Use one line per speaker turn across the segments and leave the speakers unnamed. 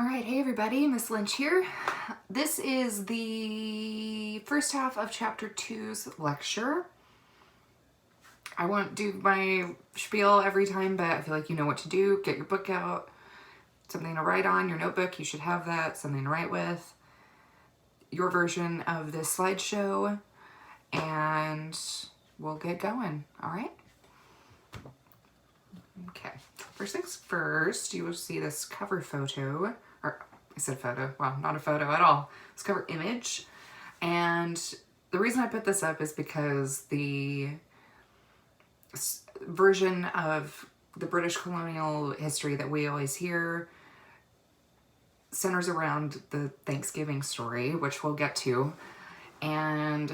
All right, hey everybody, Miss Lynch here. This is the first half of Chapter 2's lecture. I won't do my spiel every time, but I feel like you know what to do. Get your book out, something to write on, your notebook, you should have that, something to write with, your version of this slideshow, and we'll get going, all right? Okay, first things first, you will see this cover photo, or I said photo, well, not a photo at all. It's cover image. And the reason I put this up is because the version of the British colonial history that we always hear centers around the Thanksgiving story, which we'll get to. And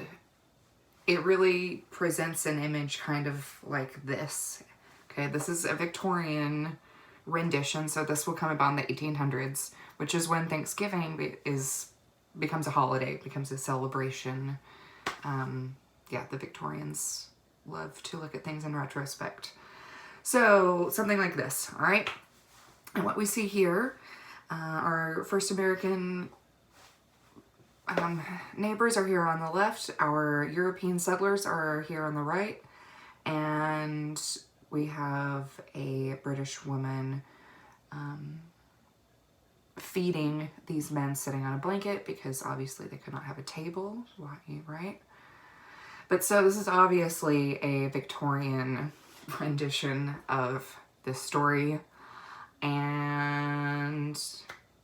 it really presents an image kind of like this. Okay, this is a Victorian rendition, so this will come about in the 1800s, which is when Thanksgiving becomes a holiday, becomes a celebration. Yeah, the Victorians love to look at things in retrospect. So something like this, all right? And what we see here, our first American neighbors are here on the left, our European settlers are here on the right, and we have a British woman feeding these men sitting on a blanket because obviously they could not have a table, right? But so this is obviously a Victorian rendition of this story. And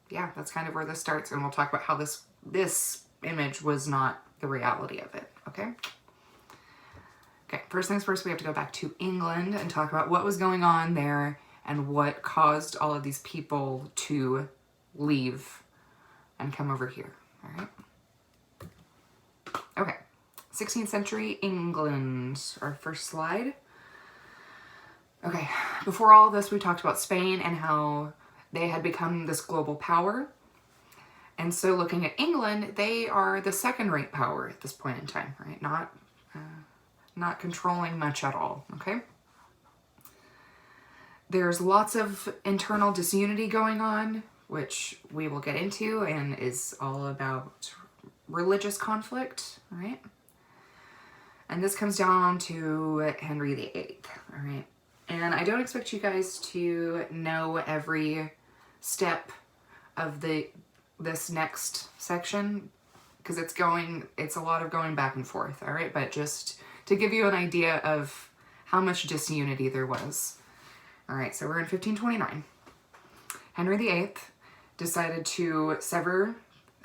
yeah, that's kind of where this starts. And we'll talk about how this image was not the reality of it, okay? Okay, first things first, we have to go back to England and talk about what was going on there and what caused all of these people to leave and come over here, all right? Okay, 16th century England, our first slide. Okay, before all this, we talked about Spain and how they had become this global power. And so looking at England, they are the second-rate power at this point in time, right? Not controlling much at all, okay? There's lots of internal disunity going on, which we will get into, and is all about religious conflict, right? And this comes down to Henry VIII, all right? And I don't expect you guys to know every step of this next section, because it's a lot of going back and forth, all right? But just to give you an idea of how much disunity there was. All right, so we're in 1529. Henry VIII decided to sever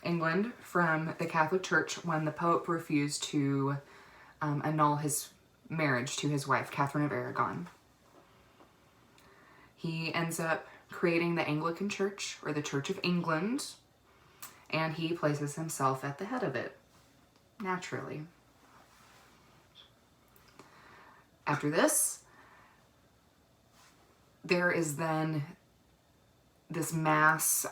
England from the Catholic Church when the Pope refused to annul his marriage to his wife, Catherine of Aragon. He ends up creating the Anglican Church, or the Church of England, and he places himself at the head of it, naturally. After this, there is then this mass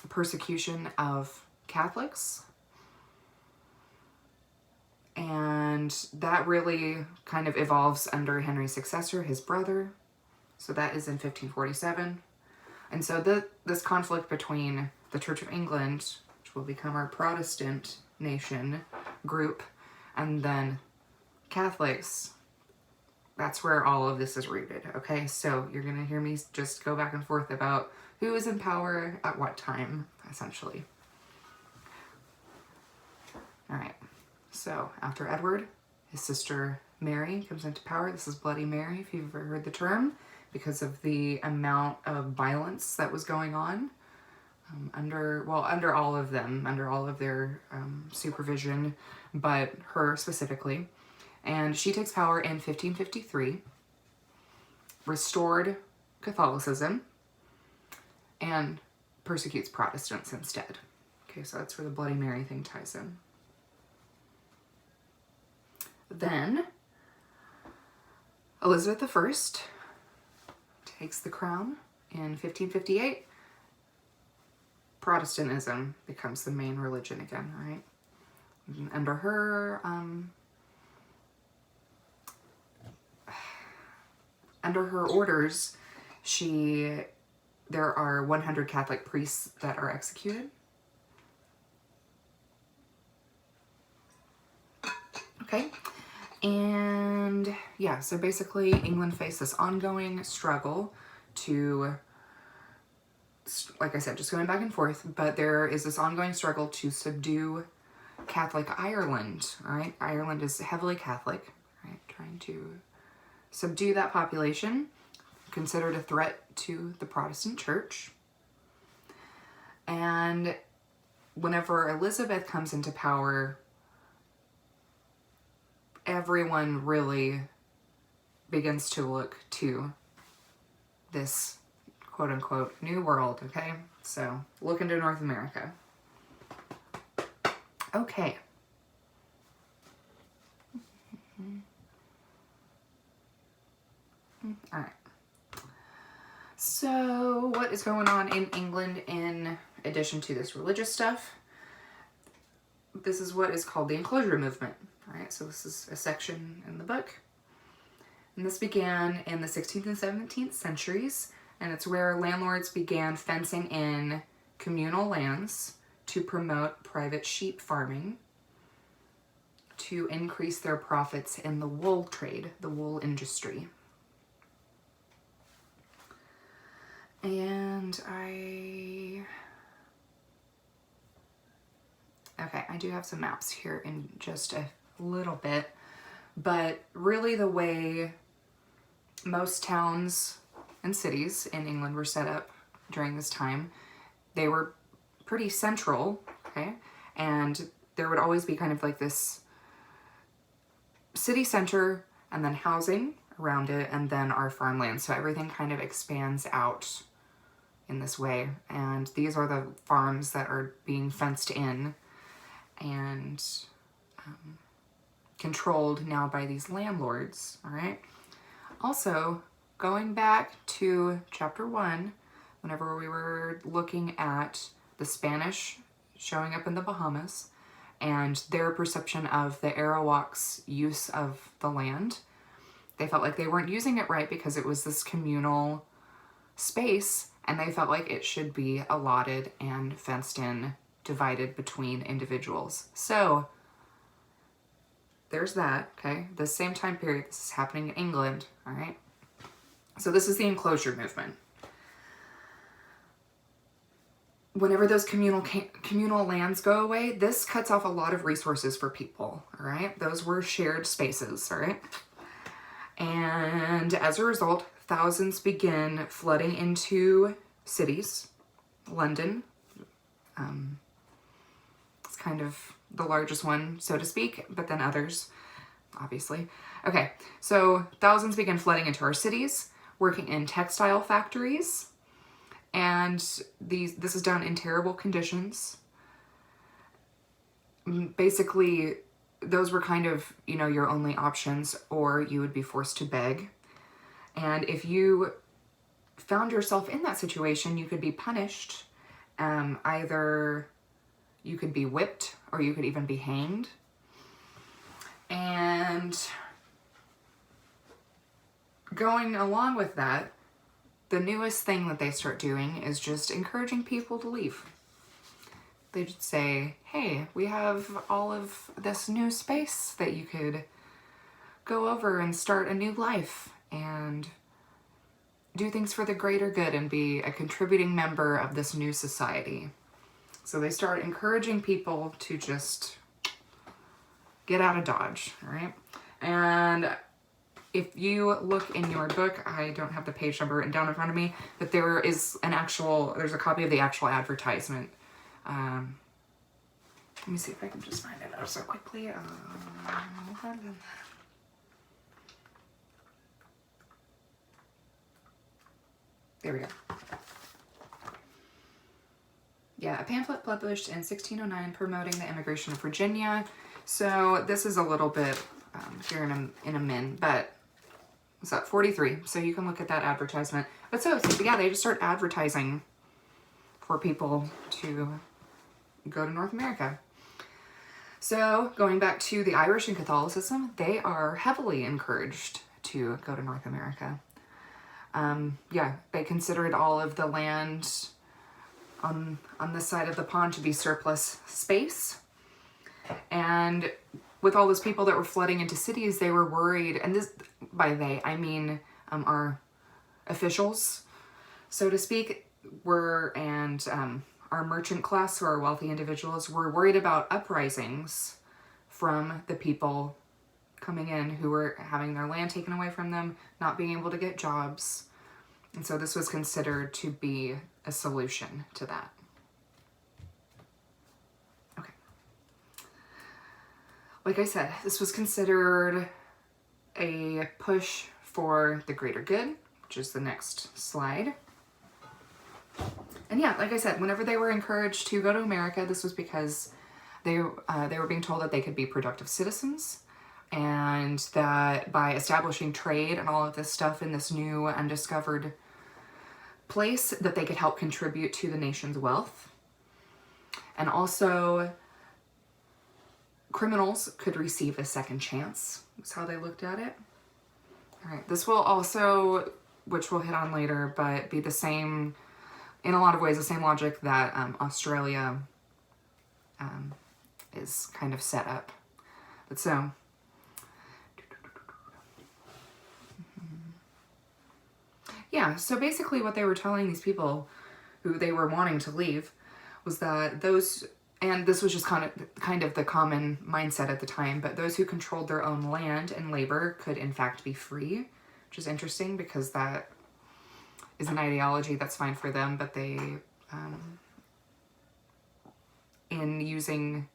persecution of Catholics. And that really kind of evolves under Henry's successor, his brother. So that is in 1547. And so this conflict between the Church of England, which will become our Protestant nation group, and then Catholics, that's where all of this is rooted, okay? So you're going to hear me just go back and forth about who is in power at what time, essentially. All right, so after Edward, his sister Mary comes into power. This is Bloody Mary, if you've ever heard the term, because of the amount of violence that was going on under all of them, under all of their supervision, but her specifically. And she takes power in 1553, restored Catholicism, and persecutes Protestants instead. Okay, so that's where the Bloody Mary thing ties in. Then, Elizabeth I takes the crown in 1558. Protestantism becomes the main religion again, right? Under her, orders, she there are 100 Catholic priests that are executed. Okay, and yeah, so basically England faced this ongoing struggle to, like I said, just going back and forth, but there is this ongoing struggle to subdue Catholic Ireland, all right? Ireland is heavily Catholic, right? Trying to subdue that population, considered a threat to the Protestant church. And whenever Elizabeth comes into power, everyone really begins to look to this quote-unquote new world, okay? So look into North America. Okay. All right. So what is going on in England in addition to this religious stuff? This is what is called the Enclosure Movement. All right, so this is a section in the book. And this began in the 16th and 17th centuries, and it's where landlords began fencing in communal lands to promote private sheep farming to increase their profits in the wool trade, the wool industry. And I do have some maps here in just a little bit, but really the way most towns and cities in England were set up during this time, they were pretty central, okay? And there would always be kind of like this city center and then housing around it and then our farmland. So everything kind of expands out in this way. And these are the farms that are being fenced in and controlled now by these landlords, all right? Also, going back to chapter 1, whenever we were looking at the Spanish showing up in the Bahamas and their perception of the Arawak's use of the land, they felt like they weren't using it right because it was this communal space and they felt like it should be allotted and fenced in, divided between individuals. So there's that, okay? The same time period, this is happening in England, all right? So this is the Enclosure Movement. Whenever those communal lands go away, this cuts off a lot of resources for people, all right? Those were shared spaces, all right? And as a result, thousands begin flooding into cities. London, it's kind of the largest one, so to speak, but then others, obviously. Okay, so thousands begin flooding into our cities, working in textile factories, and this is done in terrible conditions. Basically, those were kind of, your only options, or you would be forced to beg. And if you found yourself in that situation, you could be punished. Either you could be whipped or you could even be hanged. And going along with that, the newest thing that they start doing is just encouraging people to leave. They just say, hey, we have all of this new space that you could go over and start a new life and do things for the greater good and be a contributing member of this new society. So they start encouraging people to just get out of Dodge, all right? And if you look in your book, I don't have the page number written down in front of me, but there's a copy of the actual advertisement. Let me see if I can just find it out so quickly. There we go. Yeah, a pamphlet published in 1609 promoting the immigration of Virginia. So this is a little bit here in a min, but what's that, 43. So you can look at that advertisement. But yeah, they just start advertising for people to go to North America. So going back to the Irish and Catholicism, they are heavily encouraged to go to North America. Yeah, they considered all of the land on this side of the pond to be surplus space. And with all those people that were flooding into cities, they were worried, and this, by they, I mean our officials, so to speak, and our merchant class, or our wealthy individuals, were worried about uprisings from the people coming in who were having their land taken away from them, not being able to get jobs. And so this was considered to be a solution to that. Okay. Like I said, this was considered a push for the greater good, which is the next slide. And yeah, like I said, whenever they were encouraged to go to America, this was because they were being told that they could be productive citizens, and that by establishing trade and all of this stuff in this new undiscovered place, that they could help contribute to the nation's wealth. And also, criminals could receive a second chance. That's how they looked at it. All right, this will also, which we'll hit on later, but be the same, in a lot of ways, the same logic that Australia is kind of set up. But so, yeah, so basically what they were telling these people who they were wanting to leave was that those, and this was just kind of the common mindset at the time, but those who controlled their own land and labor could in fact be free, which is interesting because that is an ideology that's fine for them, but they, in using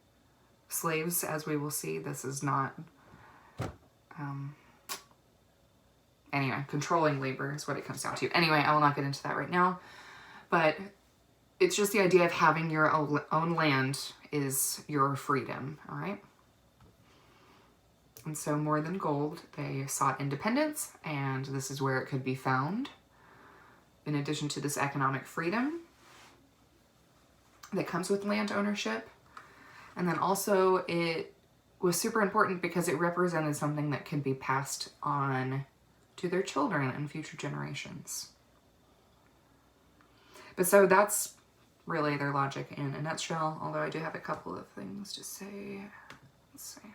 slaves, as we will see, this is not, anyway, controlling labor is what it comes down to. Anyway, I will not get into that right now, but it's just the idea of having your own land is your freedom, all right? And so more than gold, they sought independence, and this is where it could be found. In addition to this economic freedom that comes with land ownership. And then also it was super important because it represented something that can be passed on to their children and future generations. But so that's really their logic in a nutshell, although I do have a couple of things to say. Let's see.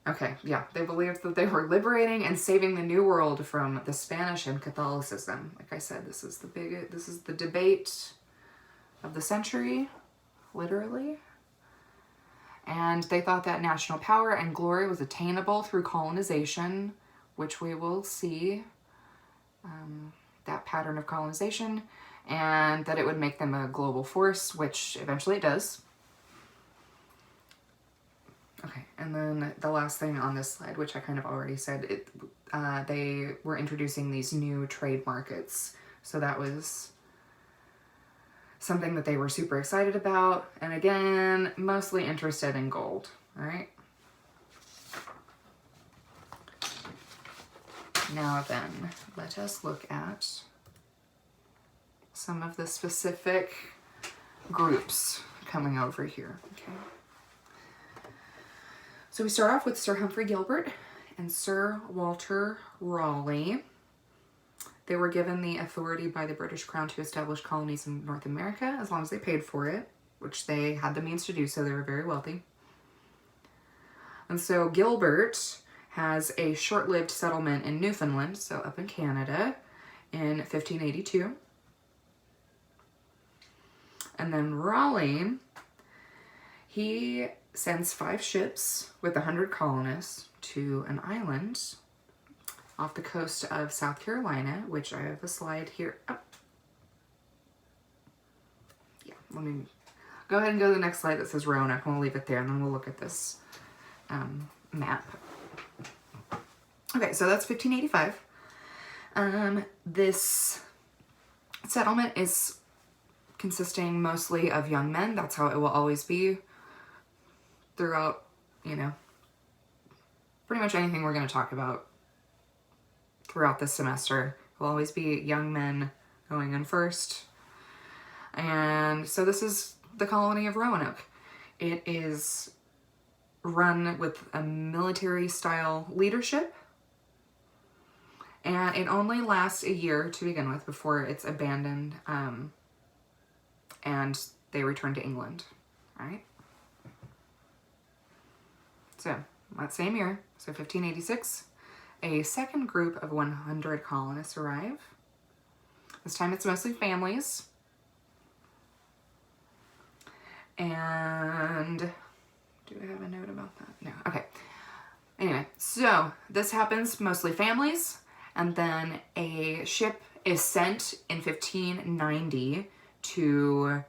Okay, yeah, they believed that they were liberating and saving the New World from the Spanish and Catholicism. Like I said, this is the debate of the century, literally. And they thought that national power and glory was attainable through colonization, which we will see, that pattern of colonization, and that it would make them a global force, which eventually it does. Okay, and then the last thing on this slide, which I kind of already said, they were introducing these new trade markets. So that was something that they were super excited about. And again, mostly interested in gold, all right? Now then, let us look at some of the specific groups coming over here, okay? So we start off with Sir Humphrey Gilbert and Sir Walter Raleigh. They were given the authority by the British Crown to establish colonies in North America as long as they paid for it, which they had the means to do, so they were very wealthy. And so Gilbert has a short-lived settlement in Newfoundland, so up in Canada, in 1582. And then Raleigh, he sends 5 ships with 100 colonists to an island off the coast of South Carolina, which I have a slide here. Oh. Yeah, let me go ahead and go to the next slide that says Roanoke, and we'll leave it there, and then we'll look at this map. Okay, so that's 1585. This settlement is consisting mostly of young men. That's how it will always be throughout, you know, pretty much anything we're going to talk about throughout this semester. Will always be young men going in first. And so this is the colony of Roanoke. It is run with a military-style leadership. And it only lasts a year to begin with before it's abandoned, and they return to England, all right? So, that same year, so 1586, a second group of 100 colonists arrive. This time it's mostly families. And do I have a note about that? No. Okay. Anyway, so this happens mostly families, and then a ship is sent in 1590 to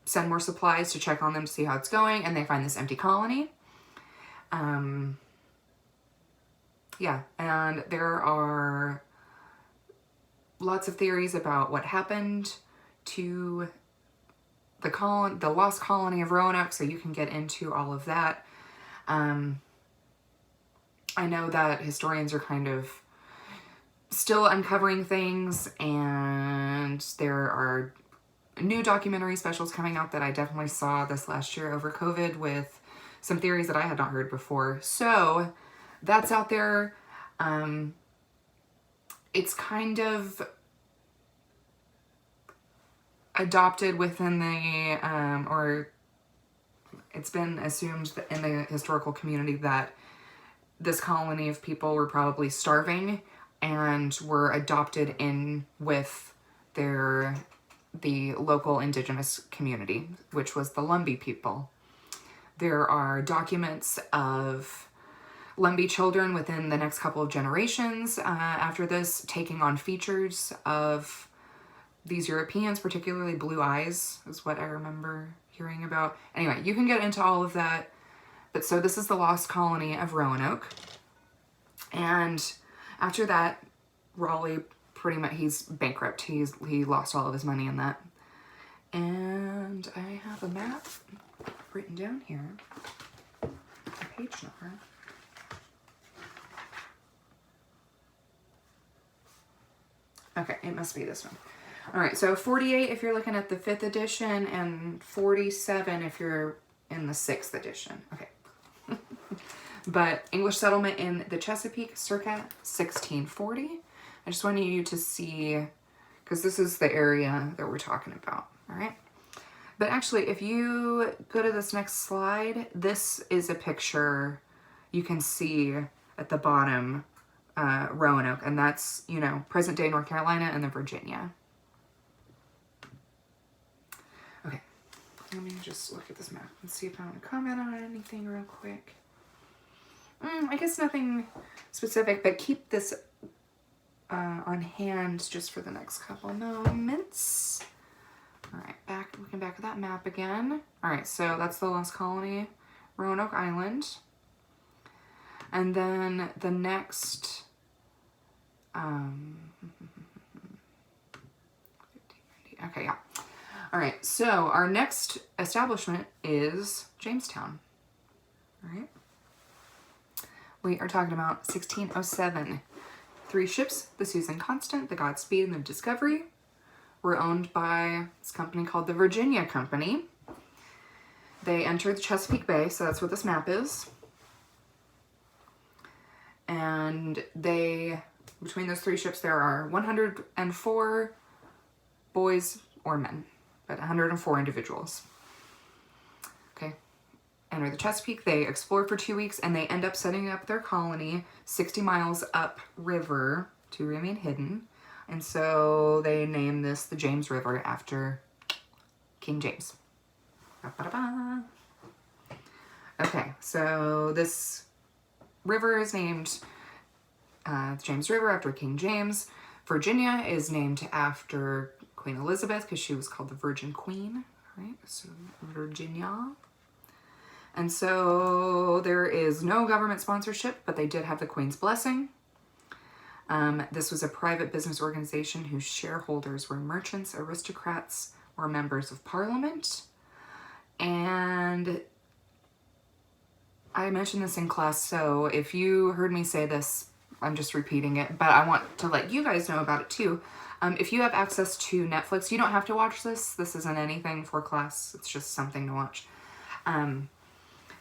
send more supplies to check on them to see how it's going, and they find this empty colony. Yeah, and there are lots of theories about what happened to the lost colony of Roanoke, so you can get into all of that. I know that historians are kind of still uncovering things, and there are new documentary specials coming out that I definitely saw this last year over COVID with some theories that I had not heard before. So that's out there. It's kind of adopted within the, or it's been assumed that in the historical community that this colony of people were probably starving and were adopted in with the local indigenous community, which was the Lumbee people. There are documents of Lumbee children within the next couple of generations after this taking on features of these Europeans, particularly blue eyes is what I remember hearing about. Anyway, you can get into all of that. But so this is the lost colony of Roanoke. And after that, Raleigh pretty much, he's bankrupt. He lost all of his money in that. And I have a map written down here. A page number. Okay, it must be this one. All right, so 48 if you're looking at the 5th edition, and 47 if you're in the 6th edition. Okay. But English settlement in the Chesapeake circa 1640. I just wanted you to see, because this is the area that we're talking about, all right? But actually, if you go to this next slide, this is a picture you can see at the bottom, Roanoke, and that's, you know, present-day North Carolina and then Virginia. Okay, let me just look at this map and see if I want to comment on anything real quick. I guess nothing specific, but keep this on hand just for the next couple moments. All right, looking back at that map again. All right, so that's the lost colony, Roanoke Island. And then the next, okay, yeah. All right, so our next establishment is Jamestown. All right. We are talking about 1607. 3 ships, the Susan Constant, the Godspeed, and the Discovery, were owned by this company called the Virginia Company. They entered the Chesapeake Bay, so that's what this map is. And between those 3 ships, there are 104 boys or men, but 104 individuals. Okay. Enter the Chesapeake, they explore for 2 weeks, and they end up setting up their colony 60 miles upriver to remain hidden. And so they name this the James River after King James. Ba-ba-da-ba. Okay, so this river is named the James River after King James. Virginia is named after Queen Elizabeth because she was called the Virgin Queen, right? So Virginia. And so there is no government sponsorship, but they did have the Queen's blessing. This was a private business organization whose shareholders were merchants, aristocrats, or members of parliament. And I mentioned this in class, so if you heard me say this, I'm just repeating it, but I want to let you guys know about it too. If you have access to Netflix, you don't have to watch this. This isn't anything for class. It's just something to watch.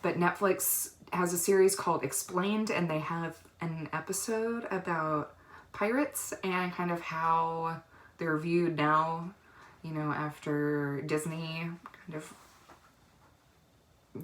But Netflix has a series called Explained, and they have an episode about pirates and kind of how they're viewed now, you know, after Disney kind of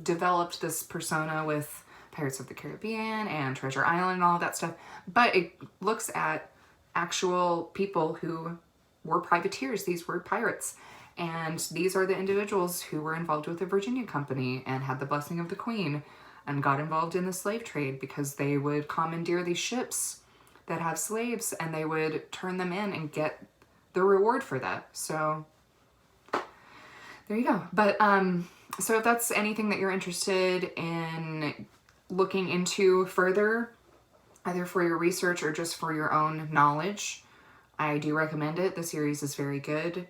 developed this persona with Pirates of the Caribbean and Treasure Island and all that stuff. But it looks at actual people who were privateers. These were pirates. And these are the individuals who were involved with the Virginia Company and had the blessing of the Queen and got involved in the slave trade because they would commandeer these ships that have slaves and they would turn them in and get the reward for that. So there you go. But so if that's anything that you're interested in looking into further, either for your research or just for your own knowledge, I do recommend it. The series is very good.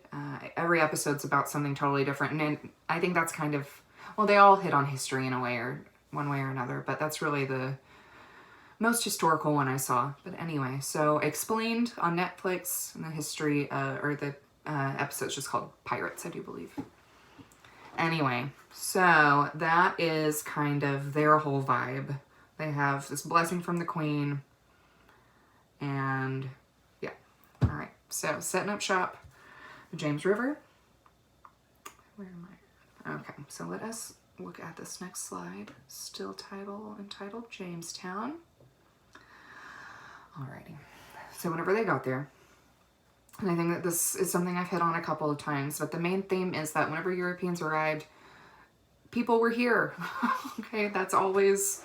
Every episode's about something totally different. And I think that's kind of, well, they all hit on history in a way or one way or another, but that's really the most historical one I saw. But anyway, so Explained on Netflix, and the history, or the episode's just called Pirates, I do believe. Anyway, so that is kind of their whole vibe. They have this blessing from the Queen, and yeah. All right, so setting up shop, the James River. Where am I? Okay, so let us look at this next slide. Still entitled Jamestown. Alrighty, so whenever they got there, and I think that this is something I've hit on a couple of times, but the main theme is that whenever Europeans arrived, people were here. Okay, that's always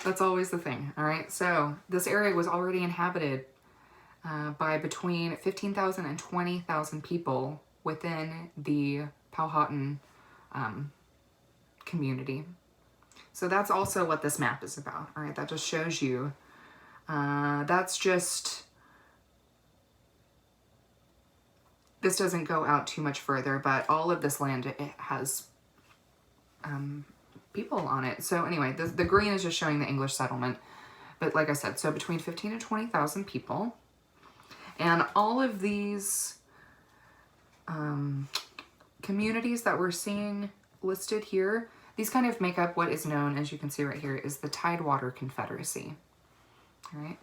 the thing. All right, so this area was already inhabited by between 15,000 and 20,000 people within the Powhatan community. So that's also what this map is about. All right, that just shows you. That's just. This doesn't go out too much further, but all of this land, it has people on it. So anyway, the green is just showing the English settlement. But like I said, so between 15 and 20,000 people. And all of these communities that we're seeing listed here, these kind of make up what is known, as you can see right here, is the Tidewater Confederacy. All right.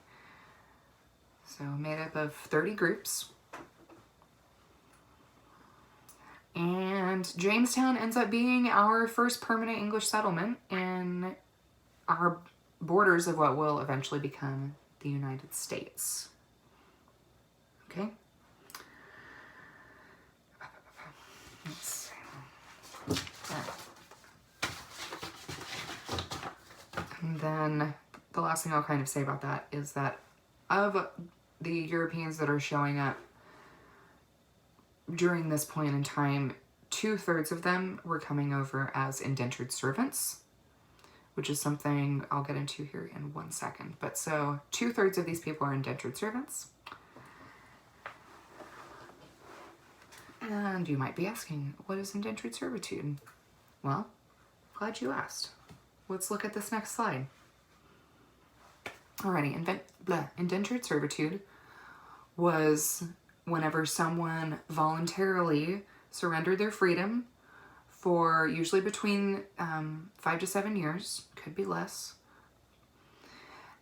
So made up of 30 groups. And Jamestown ends up being our first permanent English settlement in our borders of what will eventually become the United States. Okay? Let's see. And then the last thing I'll kind of say about that is that of the Europeans that are showing up during this point in time, 2/3 of them were coming over as indentured servants, which is something I'll get into here in 1 second. But so 2/3 of these people are indentured servants. And you might be asking, what is indentured servitude? Well, glad you asked. Let's look at this next slide. Alrighty, indentured servitude was whenever someone voluntarily surrendered their freedom for usually between 5 to 7 years, could be less.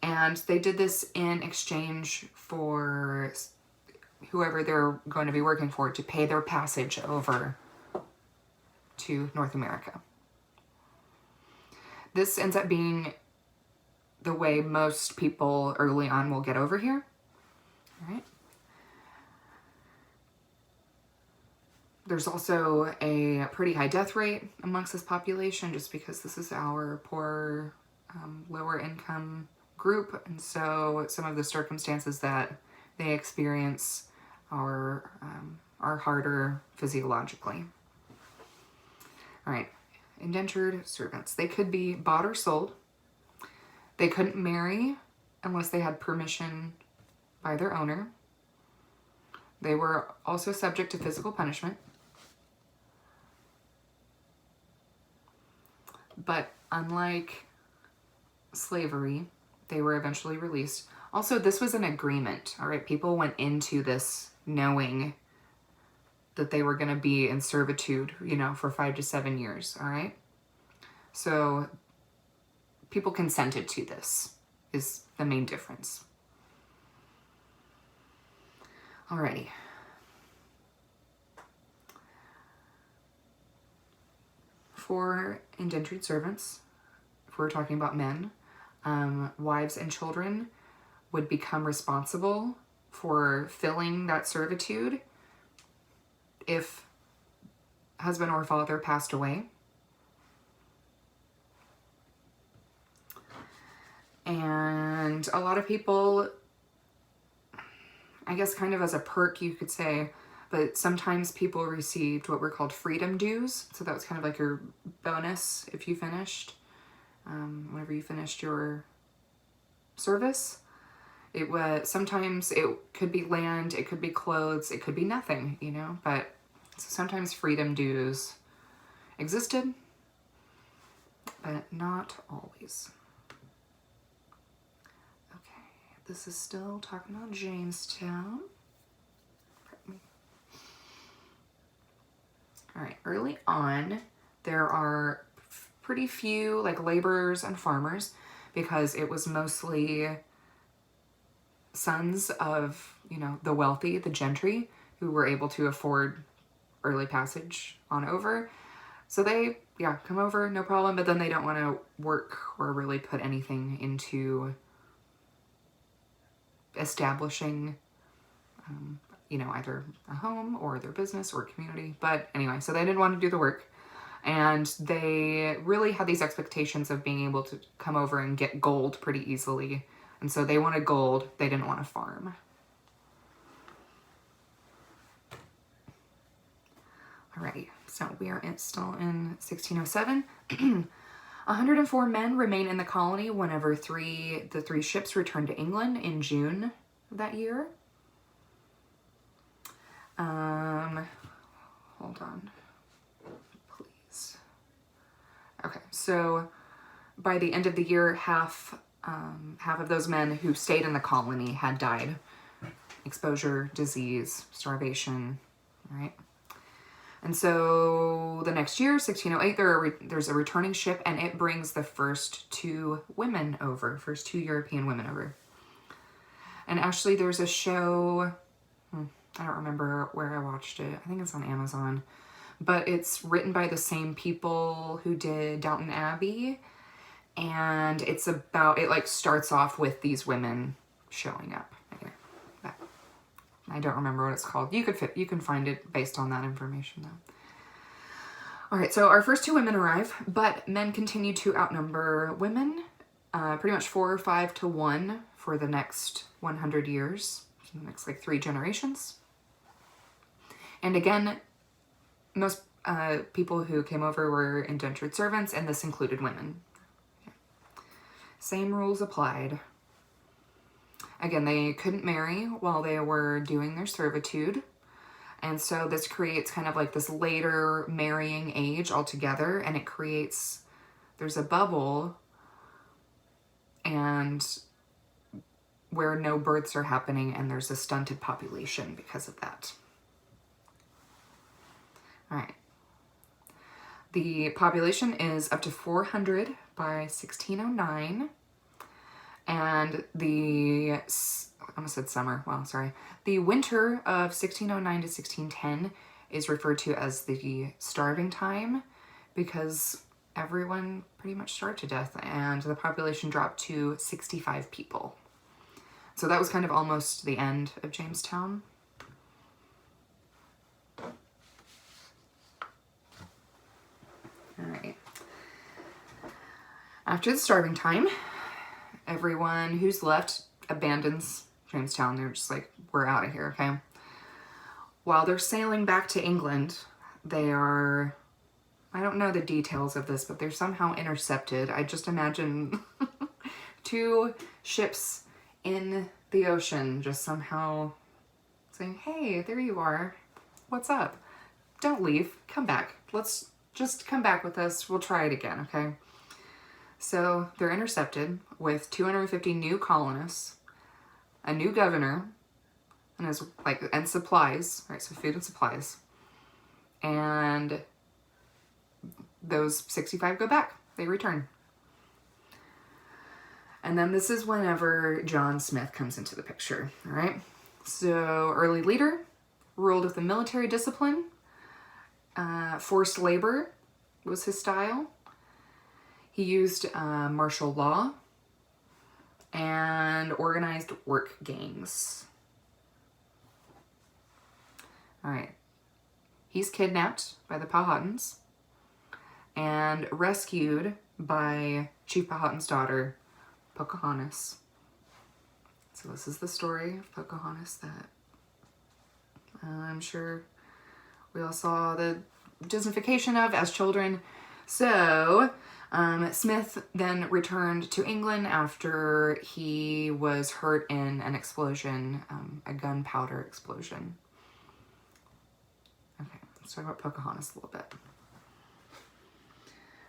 And they did this in exchange for whoever they're going to be working for to pay their passage over to North America. This ends up being the way most people early on will get over here. All right. There's also a pretty high death rate amongst this population just because this is our poor, lower income group. And so some of the circumstances that they experience are harder physiologically. All right, indentured servants. They could be bought or sold. They couldn't marry unless they had permission by their owner. They were also subject to physical punishment. But unlike slavery, they were eventually released. Also, this was an agreement, all right? People went into this knowing that they were going to be in servitude, for 5 to 7 years, all right? So people consented to this is the main difference. Alrighty. For indentured servants, if we're talking about men, wives and children would become responsible for filling that servitude if husband or father passed away. And a lot of people, I guess kind of as a perk you could say, but sometimes people received what were called freedom dues. So that was kind of like your bonus if you finished, whenever you finished your service. It was, sometimes it could be land, it could be clothes, it could be nothing, you know, but so sometimes freedom dues existed, but not always. Okay, this is still talking about Jamestown. All right, early on, there are pretty few like laborers and farmers because it was mostly sons of, you know, the wealthy, the gentry, who were able to afford early passage on over. So they, yeah, come over, no problem, but then they don't want to work or really put anything into establishing, you know, either a home or their business or community. But anyway, so they didn't want to do the work. And they really had these expectations of being able to come over and get gold pretty easily. And so they wanted gold, they didn't want to farm. Alrighty, so we are still in 1607. 104 men remain in the colony whenever the three ships returned to England in June of that year. Hold on, please. Okay, so by the end of the year, half of those men who stayed in the colony had died. Exposure, disease, starvation, right? And so the next year, 1608, there's a returning ship, and it brings the first two European women over. And actually there's a show, I don't remember where I watched it. I think it's on Amazon. But it's written by the same people who did Downton Abbey. And it's about, it like starts off with these women showing up. I don't remember what it's called. You can find it based on that information though. All right, so our first two women arrive, but men continue to outnumber women, pretty much 4 or 5 to 1 for the next 100 years, the next like 3 generations. And again, most people who came over were indentured servants, and this included women. Same rules applied. Again, they couldn't marry while they were doing their servitude. And so this creates kind of like this later marrying age altogether. And it creates, there's a bubble and where no births are happening, and there's a stunted population because of that. All right. The population is up to 400 by 1609. And I almost said summer. Wow, sorry. The winter of 1609 to 1610 is referred to as the starving time because everyone pretty much starved to death, and the population dropped to 65 people. So that was kind of almost the end of Jamestown. All right. After the starving time, everyone who's left abandons Jamestown. They're just like, we're out of here, okay? While they're sailing back to England, they are, I don't know the details of this, but they're somehow intercepted. I just imagine 2 ships in the ocean just somehow saying, hey, there you are. What's up? Don't leave. Come back. Let's just come back with us. We'll try it again, okay? So they're intercepted with 250 new colonists, a new governor, and supplies, right? So food and supplies. And those 65 go back. They return. And then this is whenever John Smith comes into the picture, all right? So, early leader, ruled with a military discipline. Forced labor was his style. He used martial law and organized work gangs. All right. He's kidnapped by the Powhatans and rescued by Chief Powhatan's daughter, Pocahontas. So this is the story of Pocahontas that I'm sure we all saw the Disneyfication of as children. So Smith then returned to England after he was hurt in an explosion, a gunpowder explosion. Okay, let's talk about Pocahontas a little bit.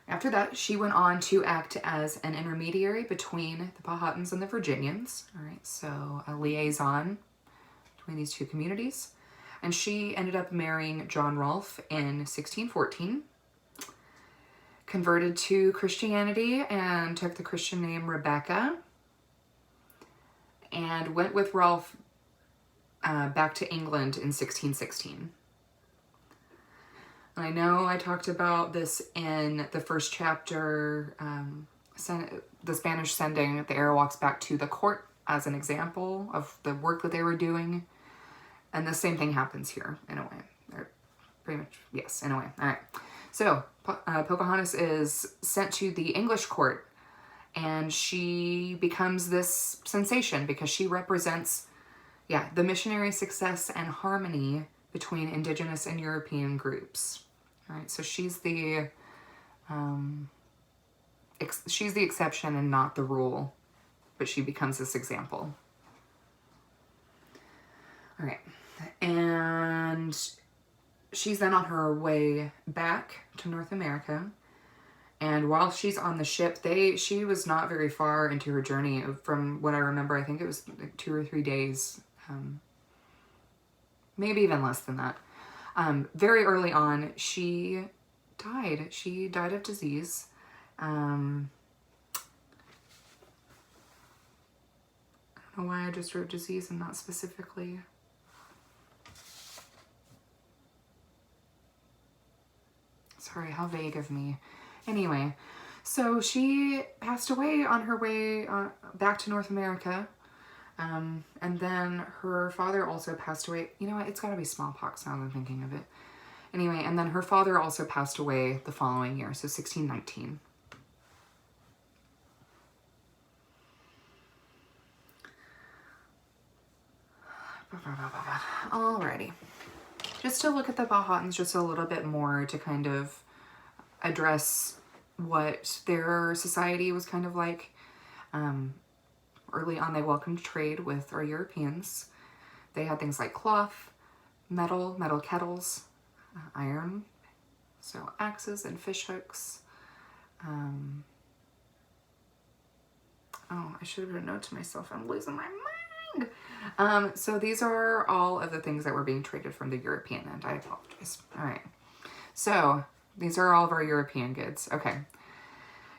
After that, she went on to act as an intermediary between the Powhatans and the Virginians. All right, so a liaison between these two communities. And she ended up marrying John Rolfe in 1614, converted to Christianity and took the Christian name Rebecca, and went with Rolfe back to England in 1616. I know I talked about this in the first chapter, the Spanish sending the Arawaks back to the court as an example of the work that they were doing. And the same thing happens here, in a way. Or pretty much, yes, in a way. All right. So, Pocahontas is sent to the English court, and she becomes this sensation because she represents, the missionary success and harmony between Indigenous and European groups. All right, so she's the exception and not the rule, but she becomes this example. All right, and she's then on her way back to North America, and while she's on the ship, she was not very far into her journey. From what I remember, I think it was like 2 or 3 days, maybe even less than that. Very early on, she died. She died of disease. I don't know why I just wrote disease and not specifically. Sorry, how vague of me. Anyway, so she passed away on her way back to North America. And then her father also passed away. You know what? It's got to be smallpox now that I'm thinking of it. Anyway, and then her father also passed away the following year, so 1619. Alrighty. Just to look at the Powhatans just a little bit more to kind of address what their society was kind of like. Early on, they welcomed trade with our Europeans. They had things like cloth, metal kettles, iron, so axes and fish hooks. I should have written a note to myself. I'm losing my mind. So these are all of the things that were being traded from the European end. I apologize. All right. So these are all of our European goods. Okay.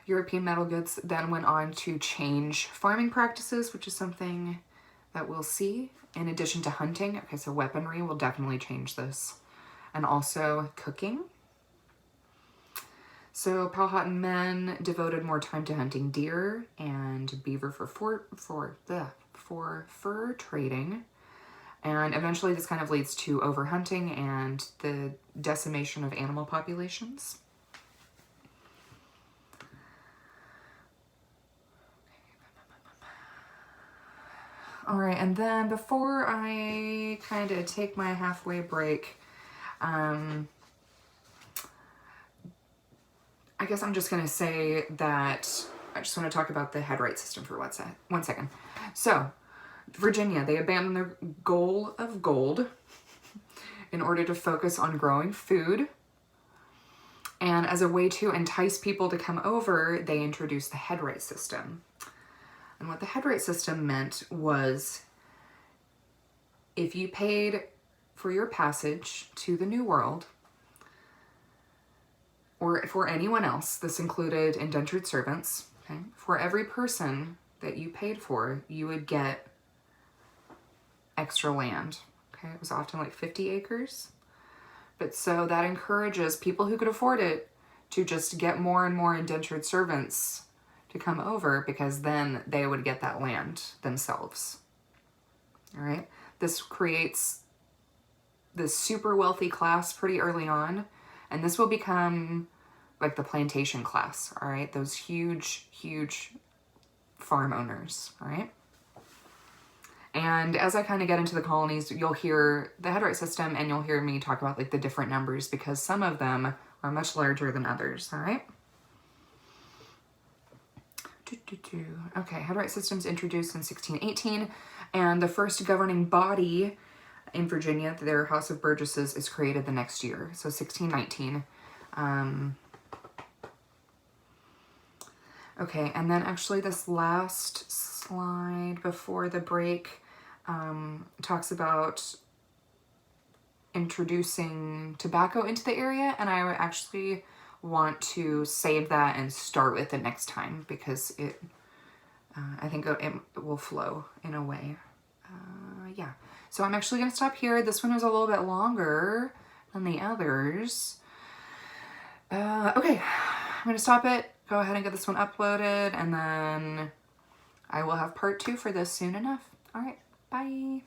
European metal goods then went on to change farming practices, which is something that we'll see, in addition to hunting. Okay, so weaponry will definitely change this. And also cooking. So Powhatan men devoted more time to hunting deer and beaver for fur trading. And eventually this kind of leads to overhunting and the decimation of animal populations. All right, and then before I kind of take my halfway break, I guess I'm just going to say that I just want to talk about the headright system for 1 second. So, Virginia, they abandoned their goal of gold in order to focus on growing food. And as a way to entice people to come over, they introduced the headright system. And what the headright system meant was if you paid for your passage to the New World, or for anyone else, this included indentured servants, okay? For every person that you paid for, you would get extra land. Okay, it was often like 50 acres. But so that encourages people who could afford it to just get more and more indentured servants to come over, because then they would get that land themselves. All right, this creates this super wealthy class pretty early on, and this will become like the plantation class, all right? Those huge, huge farm owners, all right? And as I kind of get into the colonies, you'll hear the head right system, and you'll hear me talk about like the different numbers, because some of them are much larger than others, all right? Okay, head right system's introduced in 1618, and the first governing body in Virginia, their House of Burgesses, is created the next year, so 1619. Okay, and then actually this last slide before the break talks about introducing tobacco into the area, and I actually want to save that and start with it next time, because it I think it will flow in a way. Yeah, so I'm actually going to stop here. This one was a little bit longer than the others. Okay, I'm going to stop it, go ahead and get this one uploaded, and then I will have part 2 for this soon enough. All right, bye.